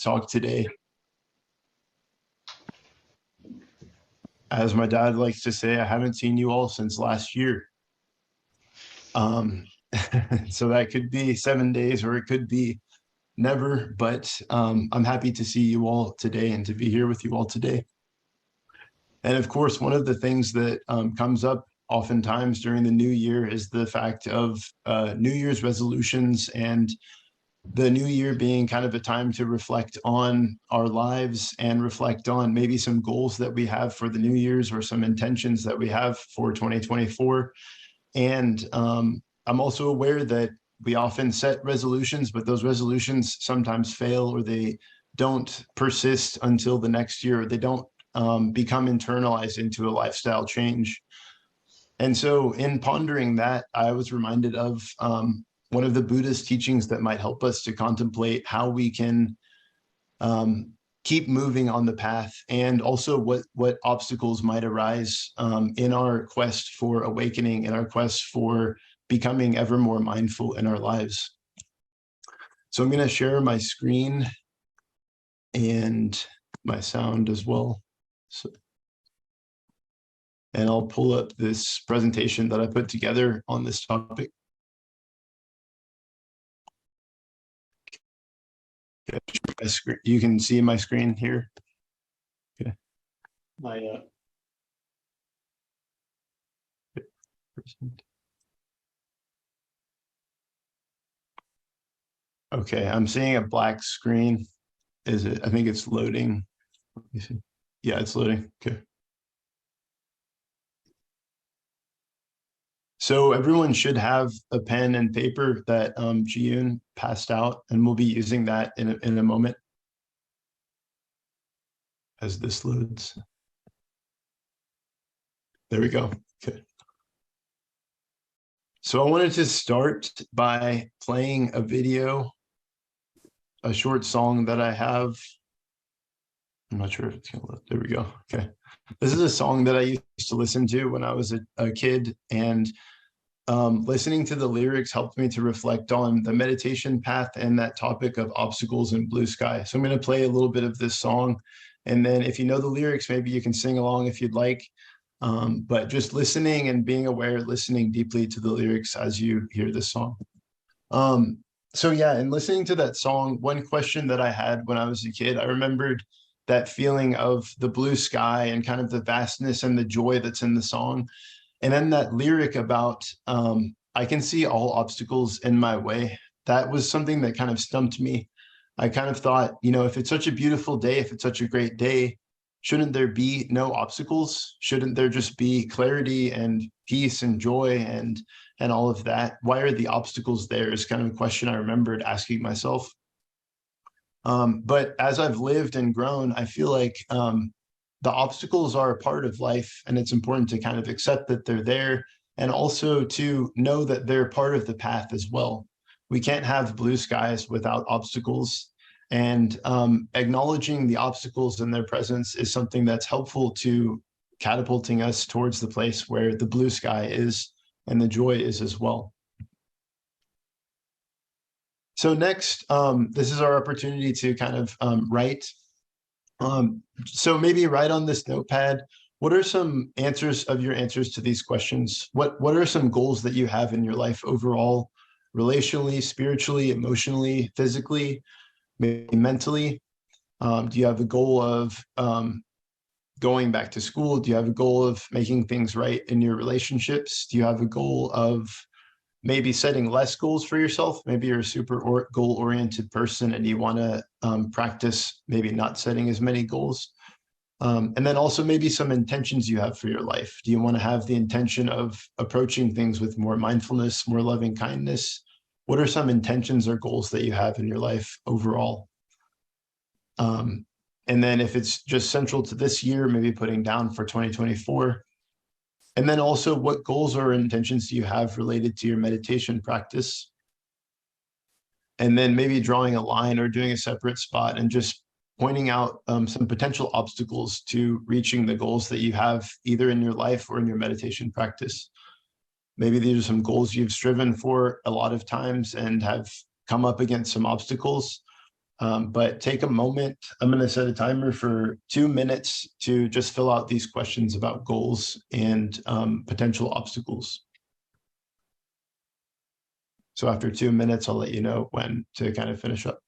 talk today. As my dad likes to say, I haven't seen you all since last year. So that could be 7 days or it could be never, but I'm happy to see you all today and to be here with you all today. And of course, one of the things that comes up oftentimes during the new year is the fact of New Year's resolutions, and the new year being kind of a time to reflect on our lives and reflect on maybe some goals that we have for the New Year's or some intentions that we have for 2024. And I'm also aware that we often set resolutions, but those resolutions sometimes fail, or they don't persist until the next year. They don't become internalized into a lifestyle change. And so in pondering that, I was reminded of one of the Buddhist teachings that might help us to contemplate how we can keep moving on the path, and also what obstacles might arise in our quest for awakening, in our quest for becoming ever more mindful in our lives. So I'm going to share my screen and my sound as well. And I'll pull up this presentation that I put together on this topic. You can see my screen here. Okay. Okay, I'm seeing a black screen. Is it? I think it's loading. Let me see. Yeah, it's loading. Okay. So everyone should have a pen and paper that Ji-yoon passed out, and we'll be using that in a moment as this loads. There we go. Okay. So I wanted to start by playing a video, a short song that I have. I'm not sure if it's gonna load. There we go. Okay. This is a song that I used to listen to when I was a kid, and listening to the lyrics helped me to reflect on the meditation path and that topic of obstacles and blue sky. So I'm going to play a little bit of this song, and then if you know the lyrics, maybe you can sing along if you'd like. But just listening and being aware, listening deeply to the lyrics as you hear this song. So yeah, and listening to that song, one question that I had when I was a kid, I remembered that feeling of the blue sky and kind of the vastness and the joy that's in the song. And then that lyric about, I can see all obstacles in my way. That was something that kind of stumped me. I kind of thought, you know, if it's such a beautiful day, if it's such a great day, shouldn't there be no obstacles? Shouldn't there just be clarity and peace and joy and all of that? Why are the obstacles there is kind of a question I remembered asking myself. But as I've lived and grown, I feel like the obstacles are a part of life, and it's important to kind of accept that they're there, and also to know that they're part of the path as well. We can't have blue skies without obstacles, and acknowledging the obstacles and their presence is something that's helpful to catapulting us towards the place where the blue sky is and the joy is as well. So next, this is our opportunity to kind of write. So maybe write on this notepad, what are some answers to these questions? What are some goals that you have in your life overall, relationally, spiritually, emotionally, physically, maybe mentally? Do you have a goal of going back to school? Do you have a goal of making things right in your relationships? Do you have a goal of maybe setting less goals for yourself? Maybe you're a super goal-oriented person and you want to practice maybe not setting as many goals. And then also maybe some intentions you have for your life. Do you want to have the intention of approaching things with more mindfulness, more loving kindness? What are some intentions or goals that you have in your life overall? And then if it's just central to this year, maybe putting down for 2024. And then also, what goals or intentions do you have related to your meditation practice? And then maybe drawing a line or doing a separate spot and just pointing out some potential obstacles to reaching the goals that you have either in your life or in your meditation practice. Maybe these are some goals you've striven for a lot of times and have come up against some obstacles. But take a moment. I'm going to set a timer for 2 minutes to just fill out these questions about goals and potential obstacles. So after 2 minutes, I'll let you know when to kind of finish up.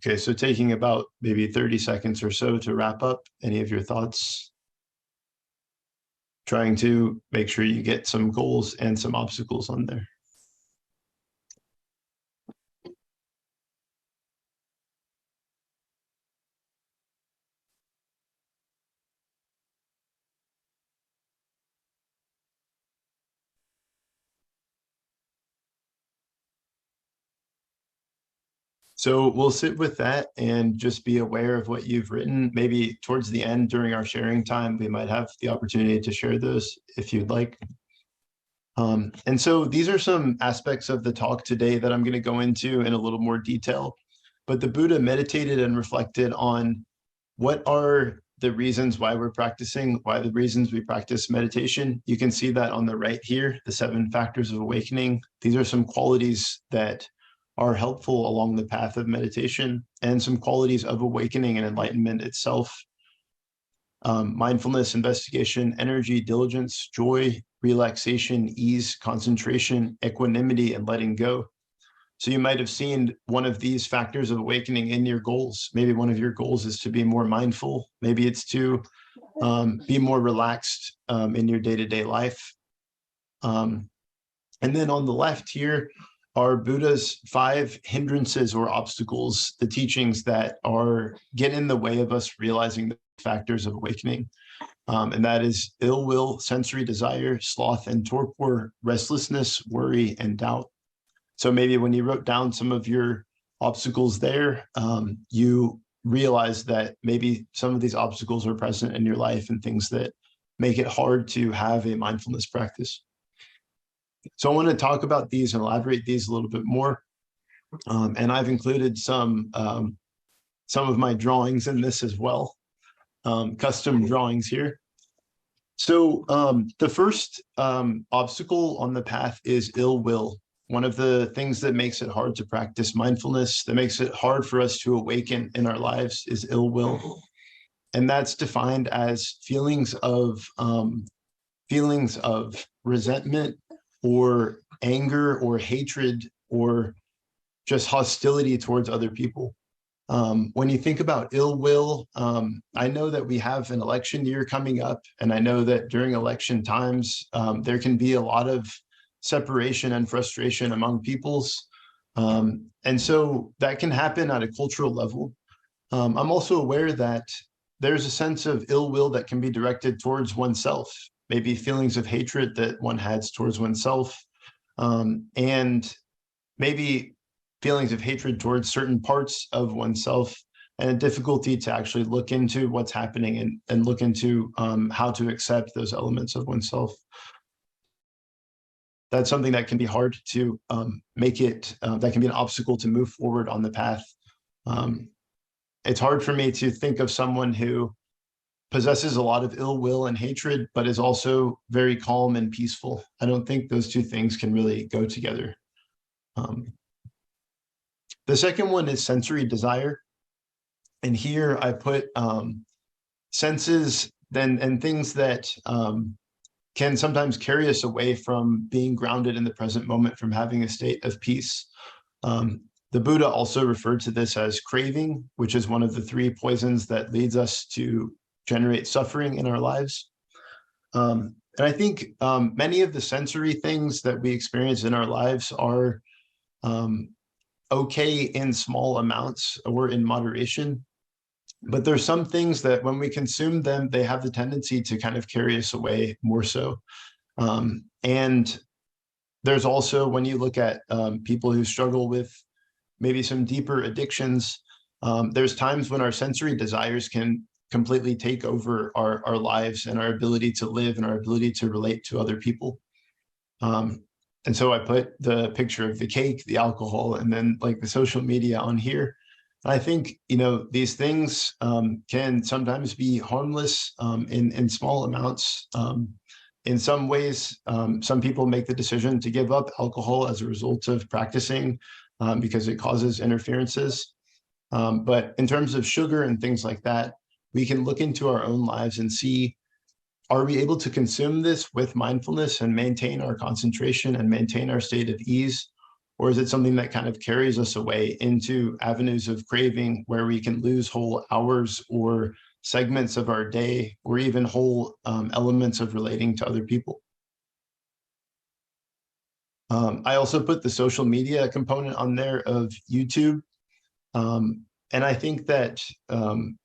Okay, so taking about maybe 30 seconds or so to wrap up any of your thoughts, trying to make sure you get some goals and some obstacles on there. So we'll sit with that and just be aware of what you've written. Maybe towards the end during our sharing time, we might have the opportunity to share those if you'd like. And so these are some aspects of the talk today that I'm going to go into in a little more detail. But the Buddha meditated and reflected on what are the reasons why we're practicing, why the reasons we practice meditation. You can see that on the right here, the 7 factors of awakening. These are some qualities that are helpful along the path of meditation, and some qualities of awakening and enlightenment itself. Mindfulness, investigation, energy, diligence, joy, relaxation, ease, concentration, equanimity, and letting go. So you might have seen one of these factors of awakening in your goals. Maybe one of your goals is to be more mindful. Maybe it's to be more relaxed in your day-to-day life. And then on the left here are Buddha's 5 hindrances or obstacles, the teachings that get in the way of us realizing the factors of awakening. And that is ill will, sensory desire, sloth and torpor, restlessness, worry, and doubt. So maybe when you wrote down some of your obstacles there, you realize that maybe some of these obstacles are present in your life and things that make it hard to have a mindfulness practice. So I want to talk about these and elaborate these a little bit more. And I've included some of my drawings in this as well, custom drawings here. So the first obstacle on the path is ill will. One of the things that makes it hard to practice mindfulness, that makes it hard for us to awaken in our lives, is ill will. And that's defined as feelings of resentment or anger or hatred or just hostility towards other people. When you think about ill will, I know that we have an election year coming up, and I know that during election times, there can be a lot of separation and frustration among peoples. And so that can happen at a cultural level. I'm also aware that there's a sense of ill will that can be directed towards oneself, maybe feelings of hatred that one has towards oneself, and maybe feelings of hatred towards certain parts of oneself, and a difficulty to actually look into what's happening and look into how to accept those elements of oneself. That's something that can be hard to make it, that can be an obstacle to move forward on the path. It's hard for me to think of someone who possesses a lot of ill will and hatred, but is also very calm and peaceful. I don't think those two things can really go together. The second one is sensory desire. And here I put senses and things that can sometimes carry us away from being grounded in the present moment, from having a state of peace. The Buddha also referred to this as craving, which is one of the three poisons that leads us to generate suffering in our lives. And I think many of the sensory things that we experience in our lives are okay in small amounts or in moderation. But there's some things that when we consume them, they have the tendency to kind of carry us away more so. And there's also, when you look at people who struggle with maybe some deeper addictions, there's times when our sensory desires can completely take over our lives and our ability to live and our ability to relate to other people. And so I put the picture of the cake, the alcohol, and then like the social media on here. I think, you know, these things can sometimes be harmless in small amounts. In some ways, some people make the decision to give up alcohol as a result of practicing because it causes interferences. But in terms of sugar and things like that, we can look into our own lives and see, are we able to consume this with mindfulness and maintain our concentration and maintain our state of ease? Or is it something that kind of carries us away into avenues of craving where we can lose whole hours or segments of our day, or even whole elements of relating to other people? I also put the social media component on there of YouTube. And I think that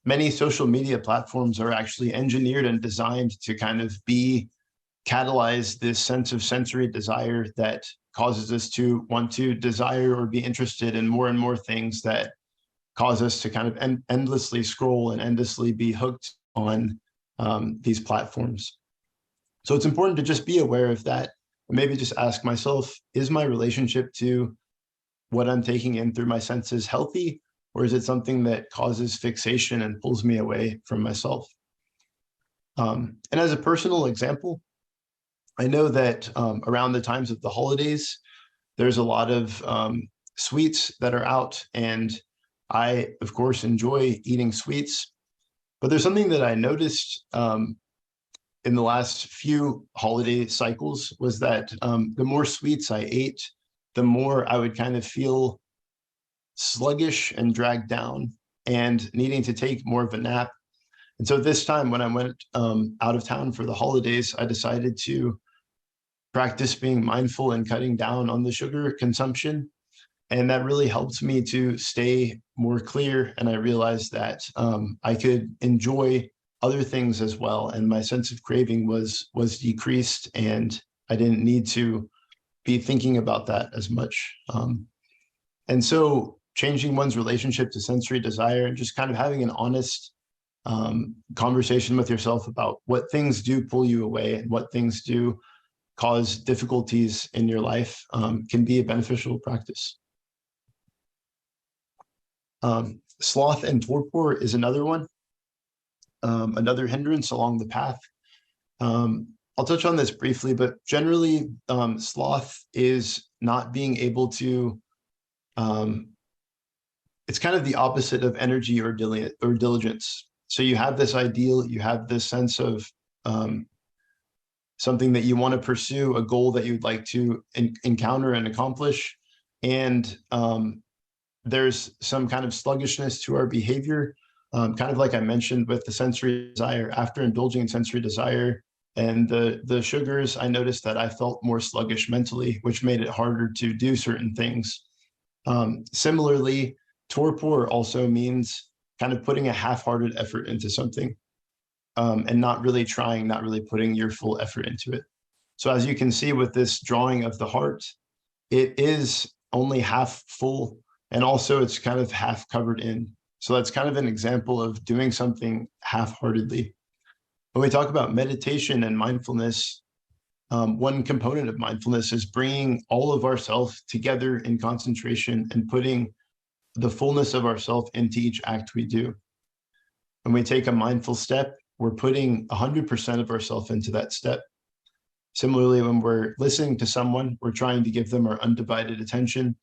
many social media platforms are actually engineered and designed to kind of catalyze this sense of sensory desire that causes us to want to desire or be interested in more and more things that cause us to kind of endlessly scroll and endlessly be hooked on these platforms. So it's important to just be aware of that, and maybe just ask myself, is my relationship to what I'm taking in through my senses healthy? Or is it something that causes fixation and pulls me away from myself? And as a personal example, I know that around the times of the holidays, there's a lot of sweets that are out. And I, of course, enjoy eating sweets. But there's something that I noticed in the last few holiday cycles was that the more sweets I ate, the more I would kind of feel sluggish and dragged down and needing to take more of a nap. And so this time when I went out of town for the holidays, I decided to practice being mindful and cutting down on the sugar consumption. And that really helped me to stay more clear. And I realized that I could enjoy other things as well. And my sense of craving was decreased, and I didn't need to be thinking about that as much. And so changing one's relationship to sensory desire and just kind of having an honest conversation with yourself about what things do pull you away and what things do cause difficulties in your life can be a beneficial practice. Sloth and torpor is another one, another hindrance along the path. I'll touch on this briefly, but generally sloth is not being able to, it's kind of the opposite of energy or diligence. So you have this ideal, you have this sense of something that you want to pursue, a goal that you'd like to encounter and accomplish. And there's some kind of sluggishness to our behavior, kind of like I mentioned with the sensory desire. After indulging in sensory desire and the sugars, I noticed that I felt more sluggish mentally, which made it harder to do certain things. Similarly, torpor also means kind of putting a half-hearted effort into something and not really trying, not really putting your full effort into it. So as you can see with this drawing of the heart, it is only half full, and also it's kind of half covered in. So that's kind of an example of doing something half-heartedly. When we talk about meditation and mindfulness, one component of mindfulness is bringing all of ourself together in concentration and putting the fullness of ourself into each act we do. When we take a mindful step, we're putting 100% of ourselves into that step. Similarly, when we're listening to someone, we're trying to give them our undivided attention.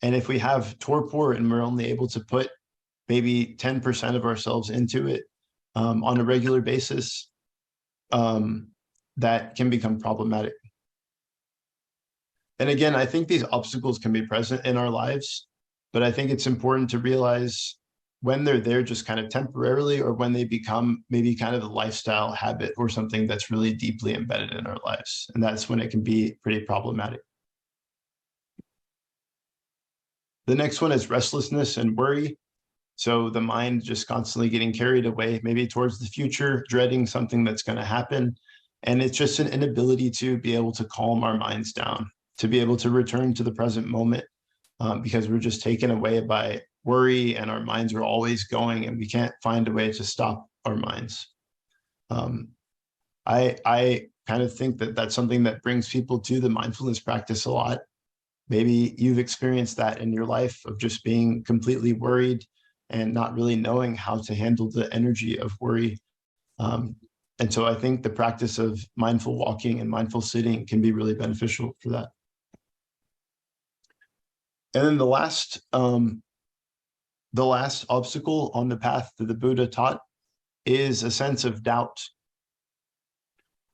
And if we have torpor and we're only able to put maybe 10% of ourselves into it, on a regular basis, that can become problematic. And again, I think these obstacles can be present in our lives, but I think it's important to realize when they're there just kind of temporarily, or when they become maybe kind of a lifestyle habit or something that's really deeply embedded in our lives. And that's when it can be pretty problematic. The next one is restlessness and worry. So the mind just constantly getting carried away, maybe towards the future, dreading something that's going to happen. And it's just an inability to be able to calm our minds down, to be able to return to the present moment, because we're just taken away by worry, and our minds are always going, and we can't find a way to stop our minds. I kind of think that that's something that brings people to the mindfulness practice a lot. Maybe you've experienced that in your life, of just being completely worried and not really knowing how to handle the energy of worry. And so I think the practice of mindful walking and mindful sitting can be really beneficial for that. And then the last obstacle on the path that the Buddha taught is a sense of doubt.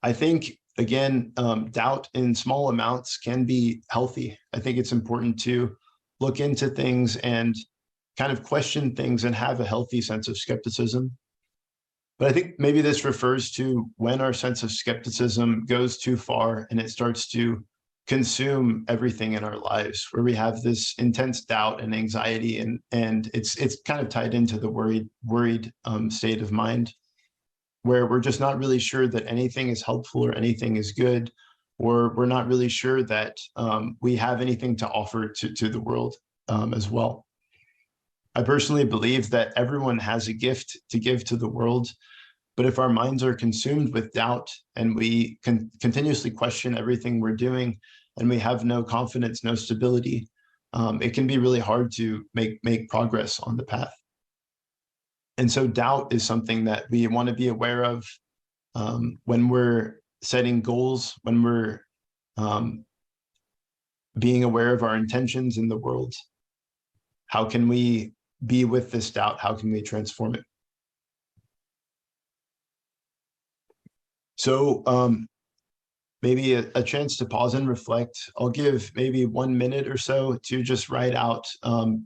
I think, again, doubt in small amounts can be healthy. I think it's important to look into things and kind of question things and have a healthy sense of skepticism. But I think maybe this refers to when our sense of skepticism goes too far and it starts to consume everything in our lives, where we have this intense doubt and anxiety, and it's kind of tied into the worried state of mind, where we're just not really sure that anything is helpful or anything is good, or we're not really sure that we have anything to offer to the world as well. I personally believe that everyone has a gift to give to the world, but if our minds are consumed with doubt and we continuously question everything we're doing, and we have no confidence, no stability, it can be really hard to make progress on the path. And so doubt is something that we want to be aware of when we're setting goals, when we're being aware of our intentions in the world. How can we be with this doubt? How can we transform it? So maybe a chance to pause and reflect. I'll give maybe 1 minute or so to just write out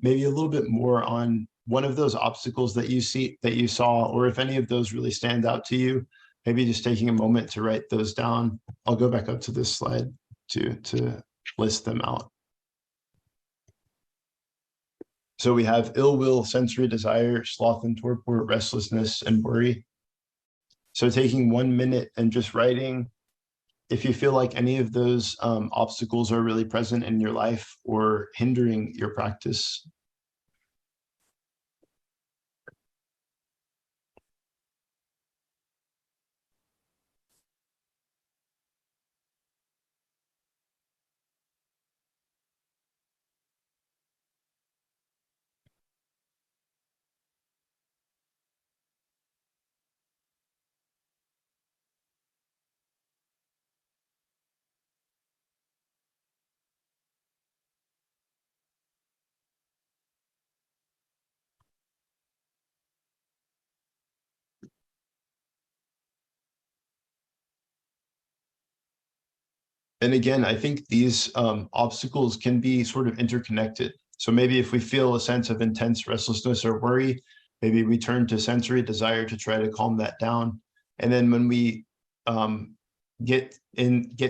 maybe a little bit more on one of those obstacles that you saw, or if any of those really stand out to you, maybe just taking a moment to write those down. I'll go back up to this slide to list them out. So we have ill will, sensory desire, sloth and torpor, restlessness, and worry. So taking 1 minute and just writing, if you feel like any of those obstacles are really present in your life or hindering your practice. And again, I think these obstacles can be sort of interconnected. So maybe if we feel a sense of intense restlessness or worry, maybe we turn to sensory desire to try to calm that down. And then when we get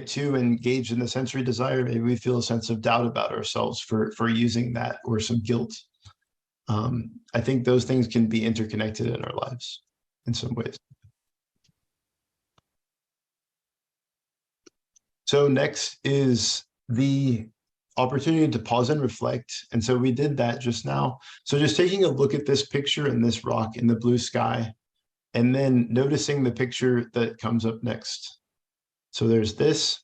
too engaged in the sensory desire, maybe we feel a sense of doubt about ourselves for using that, or some guilt. I think those things can be interconnected in our lives in some ways. So next is the opportunity to pause and reflect. And so we did that just now. So just taking a look at this picture and this rock in the blue sky, and then noticing the picture that comes up next. So there's this,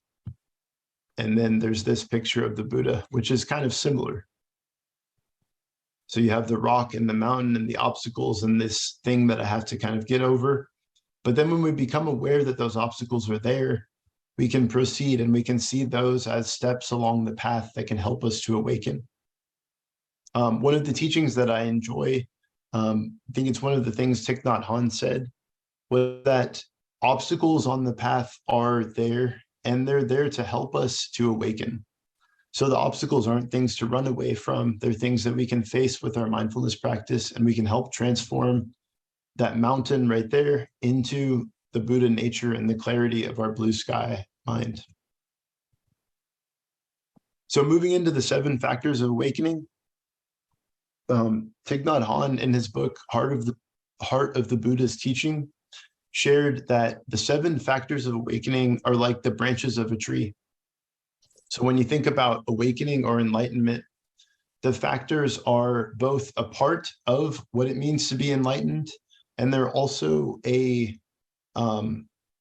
and then there's this picture of the Buddha, which is kind of similar. So you have the rock and the mountain and the obstacles and this thing that I have to kind of get over. But then when we become aware that those obstacles are there, we can proceed, and we can see those as steps along the path that can help us to awaken. One of the teachings that I enjoy, I think it's one of the things Thich Nhat Hanh said, was that obstacles on the path are there, and they're there to help us to awaken. So the obstacles aren't things to run away from. They're things that we can face with our mindfulness practice, and we can help transform that mountain right there into the Buddha nature and the clarity of our blue sky mind. So moving into the 7 factors of awakening, Thich Nhat Hanh in his book, Heart of the Buddha's Teaching, shared that the 7 factors of awakening are like the branches of a tree. So when you think about awakening or enlightenment, the factors are both a part of what it means to be enlightened, and they're also a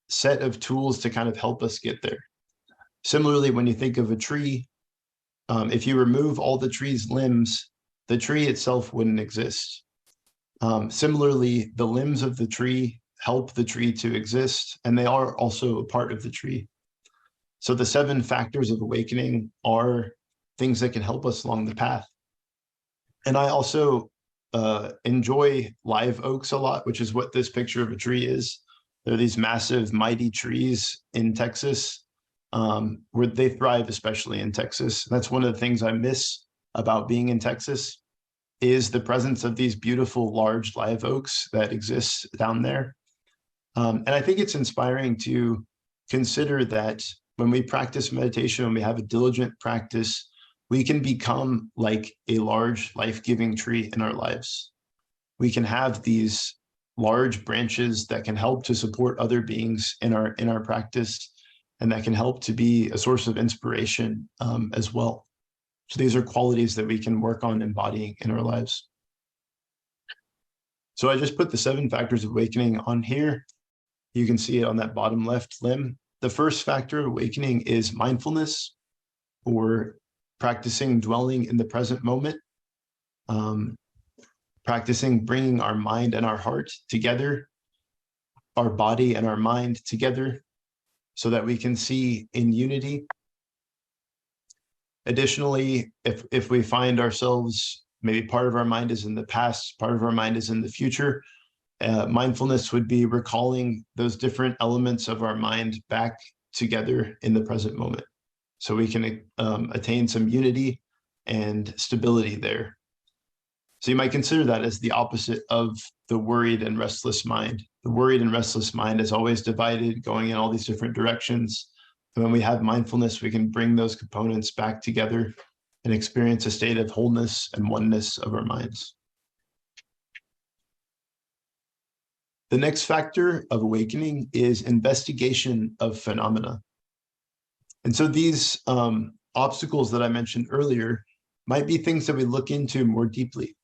set of tools to kind of help us get there. Similarly, when you think of a tree, if you remove all the tree's limbs, the tree itself wouldn't exist. Similarly, the limbs of the tree help the tree to exist, and they are also a part of the tree. So the 7 factors of awakening are things that can help us along the path. And I also enjoy live oaks a lot, which is what this picture of a tree is. They're these massive, mighty trees in Texas, where they thrive, especially in Texas. That's one of the things I miss about being in Texas, is the presence of these beautiful, large live oaks that exist down there. And I think it's inspiring to consider that when we practice meditation, when we have a diligent practice, we can become like a large life-giving tree in our lives. We can have these large branches that can help to support other beings in our practice, and that can help to be a source of inspiration as well. So these are qualities that we can work on embodying in our lives. So I just put the 7 factors of awakening on here. You can see it on that bottom left limb. The first factor of awakening is mindfulness, or practicing dwelling in the present moment, practicing bringing our mind and our heart together, our body and our mind together, so that we can see in unity. Additionally, if we find ourselves, maybe part of our mind is in the past, part of our mind is in the future, mindfulness would be recalling those different elements of our mind back together in the present moment, so we can attain some unity and stability there. So you might consider that as the opposite of the worried and restless mind. The worried and restless mind is always divided, going in all these different directions. And when we have mindfulness, we can bring those components back together and experience a state of wholeness and oneness of our minds. The next factor of awakening is investigation of phenomena. And so these obstacles that I mentioned earlier might be things that we look into more deeply.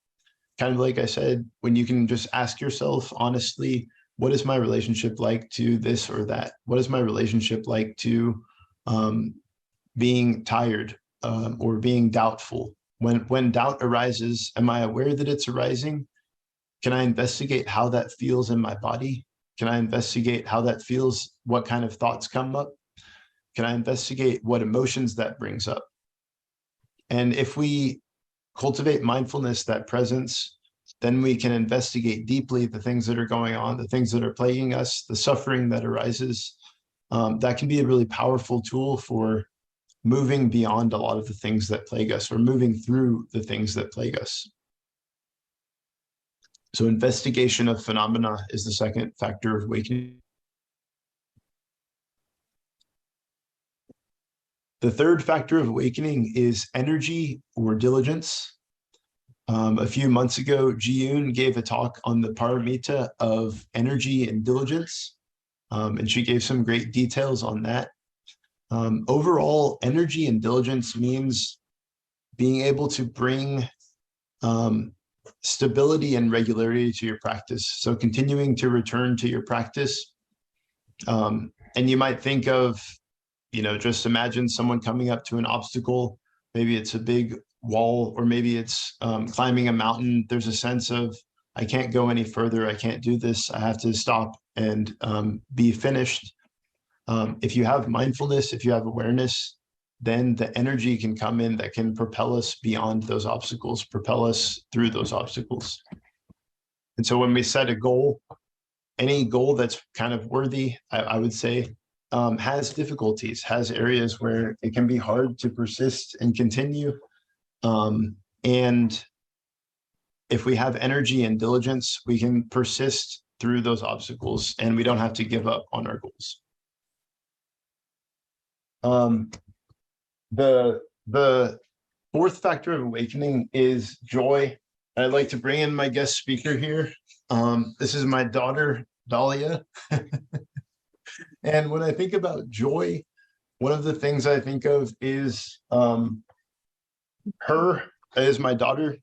Kind of like I said, when you can just ask yourself honestly, what is my relationship like to this or that? What is my relationship like to being tired or being doubtful? When doubt arises, am I aware that it's arising? Can I investigate how that feels in my body? Can I investigate how that feels? What kind of thoughts come up? Can I investigate what emotions that brings up? And if we cultivate mindfulness, that presence, then we can investigate deeply the things that are going on, the things that are plaguing us, the suffering that arises. That can be a really powerful tool for moving beyond a lot of the things that plague us, or moving through the things that plague us. So investigation of phenomena is the second factor of awakening. The third factor of awakening is energy or diligence. A few months ago, Ji-yoon gave a talk on the paramita of energy and diligence, and she gave some great details on that. Overall, energy and diligence means being able to bring stability and regularity to your practice. So continuing to return to your practice. And you might think of, just imagine someone coming up to an obstacle. Maybe it's a big wall, or maybe it's climbing a mountain. There's a sense of, I can't go any further. I can't do this. I have to stop and be finished. If you have mindfulness, if you have awareness, then the energy can come in that can propel us beyond those obstacles, propel us through those obstacles. And so when we set a goal, any goal that's kind of worthy, I would say, has difficulties, has areas where it can be hard to persist and continue. And if we have energy and diligence, we can persist through those obstacles and we don't have to give up on our goals. The fourth factor of awakening is joy. I'd like to bring in my guest speaker here. This is my daughter, Dahlia. And when I think about joy, one of the things I think of is her as my daughter.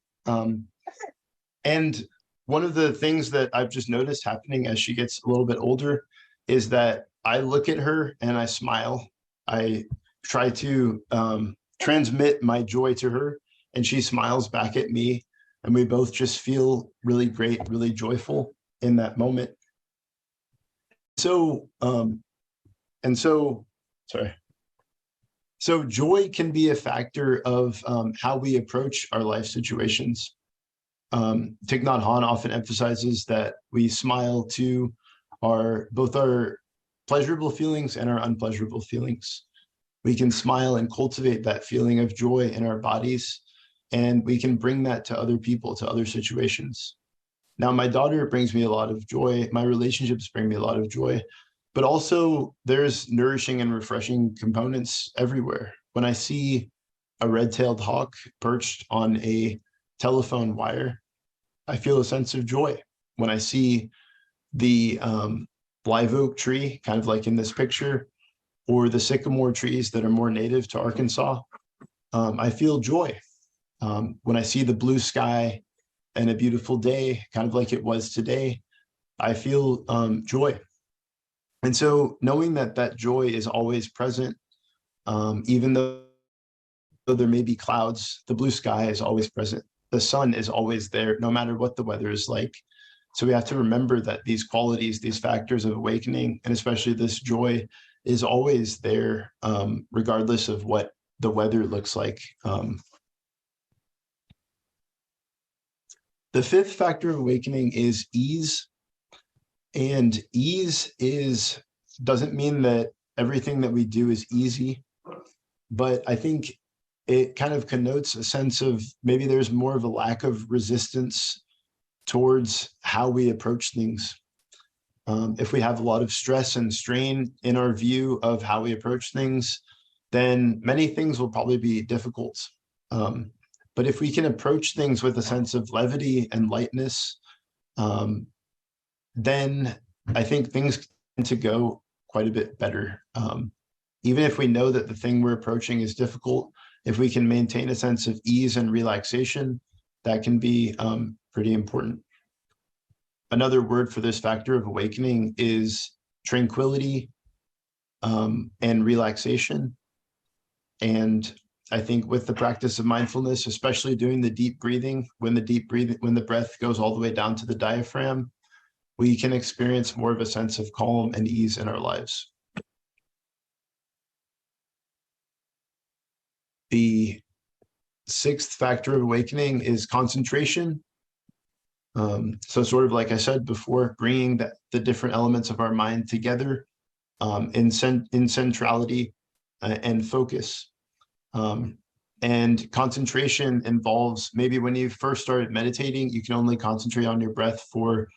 And one of the things that I've just noticed happening as she gets a little bit older is that I look at her and I smile. I try to transmit my joy to her, and she smiles back at me, and we both just feel really great, really joyful in that moment. So, so joy can be a factor of how we approach our life situations. Thich Nhat Hanh often emphasizes that we smile to both our pleasurable feelings and our unpleasurable feelings. We can smile and cultivate that feeling of joy in our bodies, and we can bring that to other people, to other situations. Now, my daughter brings me a lot of joy. My relationships bring me a lot of joy, but also there's nourishing and refreshing components everywhere. When I see a red-tailed hawk perched on a telephone wire, I feel a sense of joy. When I see the live oak tree, kind of like in this picture, or the sycamore trees that are more native to Arkansas, I feel joy. When I see the blue sky and a beautiful day, kind of like it was today, I feel joy. And so knowing that that joy is always present, even though there may be clouds, the blue sky is always present. The sun is always there, no matter what the weather is like. So we have to remember that these qualities, these factors of awakening, and especially this joy, is always there, regardless of what the weather looks like. The fifth factor of awakening is ease. And ease doesn't mean that everything that we do is easy, but I think it kind of connotes a sense of maybe there's more of a lack of resistance towards how we approach things. If we have a lot of stress and strain in our view of how we approach things, then many things will probably be difficult. But if we can approach things with a sense of levity and lightness, then I think things tend to go quite a bit better. Even if we know that the thing we're approaching is difficult, if we can maintain a sense of ease and relaxation, that can be pretty important. Another word for this factor of awakening is tranquility and relaxation. And I think with the practice of mindfulness, especially doing the deep breathing, when the breath goes all the way down to the diaphragm, we can experience more of a sense of calm and ease in our lives. The sixth factor of awakening is concentration. So sort of like I said before, bringing the different elements of our mind together in centrality and focus. And concentration involves, maybe when you first started meditating, you can only concentrate on your breath for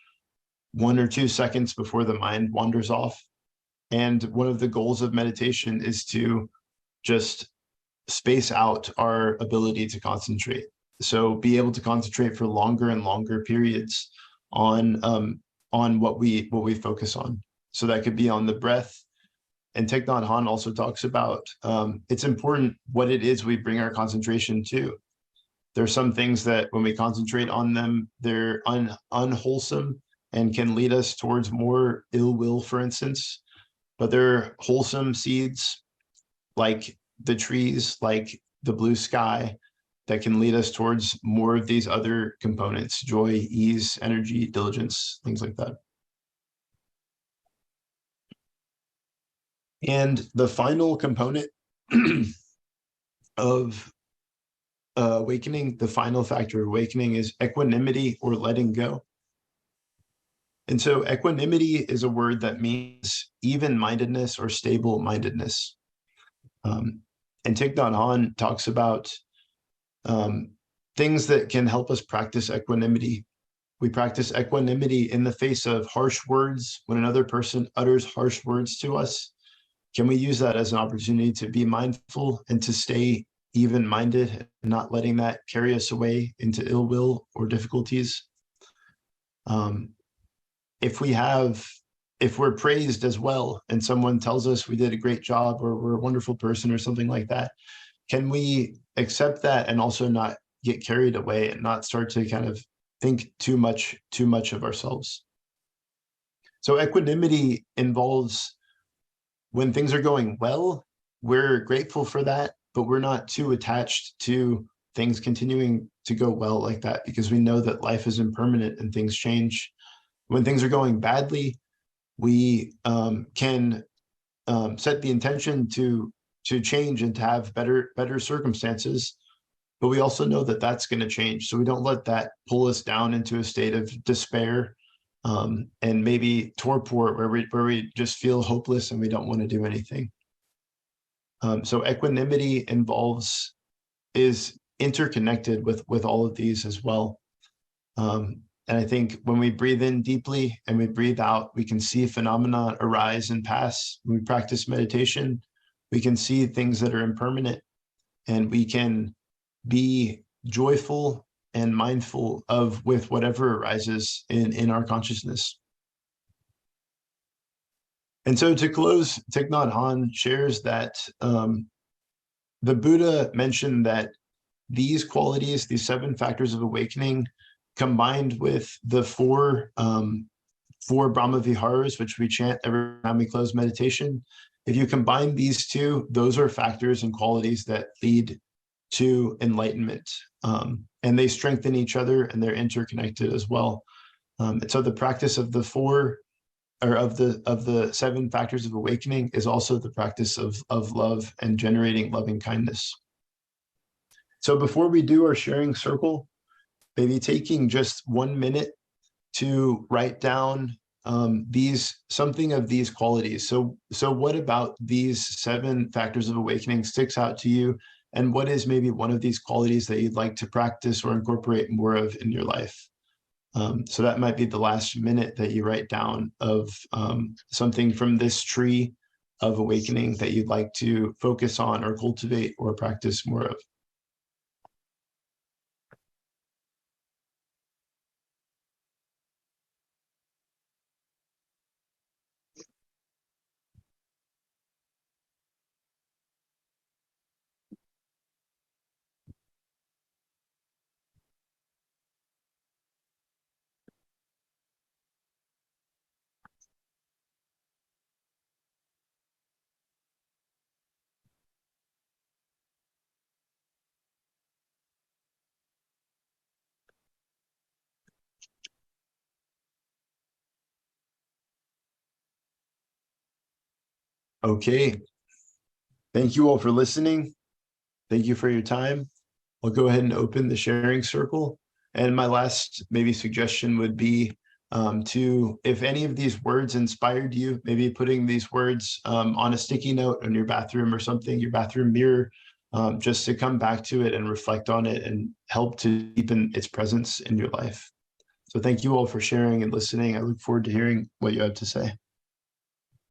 1 or 2 seconds before the mind wanders off. And one of the goals of meditation is to just space out our ability to concentrate. So be able to concentrate for longer and longer periods on what we focus on. So that could be on the breath. And Thich Nhat Hanh also talks about it's important what it is we bring our concentration to. There are some things that when we concentrate on them, they're unwholesome and can lead us towards more ill will, for instance. But there are wholesome seeds, like the trees, like the blue sky, that can lead us towards more of these other components: joy, ease, energy, diligence, things like that. And the final component of awakening, the final factor of awakening, is equanimity or letting go. And so equanimity is a word that means even-mindedness or stable-mindedness. And Thich Nhat Hanh talks about things that can help us practice equanimity. We practice equanimity in the face of harsh words. When another person utters harsh words to us, can we use that as an opportunity to be mindful and to stay even-minded and not letting that carry us away into ill will or difficulties? If we're praised as well and someone tells us we did a great job or we're a wonderful person or something like that, can we accept that and also not get carried away and not start to kind of think too much of ourselves? So equanimity involves when things are going well, we're grateful for that, but we're not too attached to things continuing to go well like that, because we know that life is impermanent and things change. When things are going badly, we can set the intention to change and to have better circumstances, but we also know that that's going to change. So we don't let that pull us down into a state of despair and maybe torpor where we just feel hopeless and we don't want to do anything. So equanimity is interconnected with all of these as well. And I think when we breathe in deeply and we breathe out, we can see phenomena arise and pass. When we practice meditation, we can see things that are impermanent, and we can be joyful and mindful with whatever arises in our consciousness. And so to close, Thich Nhat Hanh shares that the Buddha mentioned that these qualities, these 7 factors of awakening, combined with the four Brahma Viharas, which we chant every time we close meditation, if you combine these two, those are factors and qualities that lead to enlightenment. And they strengthen each other and they're interconnected as well. And so the practice of the 7 factors of awakening is also the practice of love and generating loving kindness. So before we do our sharing circle, maybe taking just 1 minute to write down something of these qualities. So what about these 7 factors of awakening sticks out to you? And what is maybe one of these qualities that you'd like to practice or incorporate more of in your life? So that might be the last minute that you write down of something from this tree of awakening that you'd like to focus on or cultivate or practice more of. Okay. Thank you all for listening. Thank you for your time. I'll go ahead and open the sharing circle. And my last maybe suggestion would be if any of these words inspired you, maybe putting these words on a sticky note on your bathroom or something, your bathroom mirror, just to come back to it and reflect on it and help to deepen its presence in your life. So thank you all for sharing and listening. I look forward to hearing what you have to say.